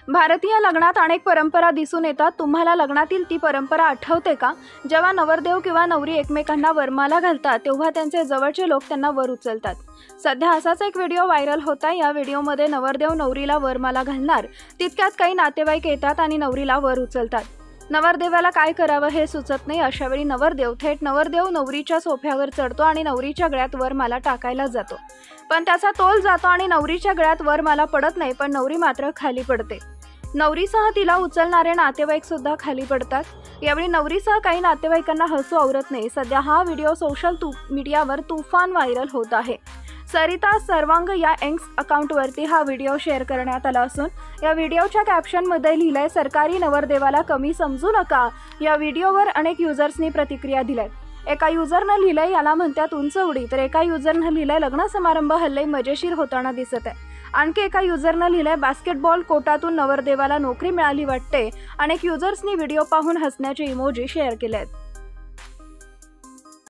भारतीय लग्नात अनेक परंपरा दिसून येतात। तुम्हाला लग्नातील ती परंपरा आठवते का? जेव्हा नवरदेव किंवा नवरी एकमेकांना वरमाला घालतात तेव्हा त्यांचे जवळचे लोक त्यांना वर उचलतात। सध्या असाच एक व्हिडिओ व्हायरल होता। या व्हिडिओमध्ये नवरदेव नवरीला वरमाला घालणार तितक्यात काही नातेवाईक येतात आणि नवरीला वर उचलतात। नवरदेवाला काय करावं हे सुचत नाही। अशावेळी नवरदेव थेट नवरीच्या सोफ्यावर चढतो आणि नवरीच्या गळ्यात वरमाला टाकायला जातो, पण त्याचा तोल जातो आणि नवरीच्या गळ्यात वरमाला पडत नाही, पण नवरी मात्र खाली पडते। नवरीसह तिला उचलणारे नातेवाईक सुद्धा खाली पडतात। यावेळी नवरीसह काही नातेवाईकांना हसू आवरत नाही। सध्या हा व्हिडिओ सोशल मीडियावर तुफान व्हायरल होत आहे। सरिता सर्वांग या एक्स अकाउंटवरती हा व्हिडिओ शेअर करण्यात आला असून या व्हिडिओच्या कॅप्शनमध्ये लिहिलंय, सरकारी नवरदेवाला कमी समजू नका। या व्हिडिओवर अनेक युजर्सनी प्रतिक्रिया दिल्यात। एका युजरनं लिहिलंय, याला म्हणतात उंच उडी, तर एका युजरनं लिहिलंय, लग्न समारंभ हल्ले मजेशीर होताना दिसत आहे। आणखी एका युजरनं लिहिलंय, बास्केटबॉल कोर्टातून नवरदेवाला नोकरी मिळाली वाटते। अनेक युजर्सनी व्हिडिओ पाहून हसण्याचे इमोजी शेअर केले आहेत।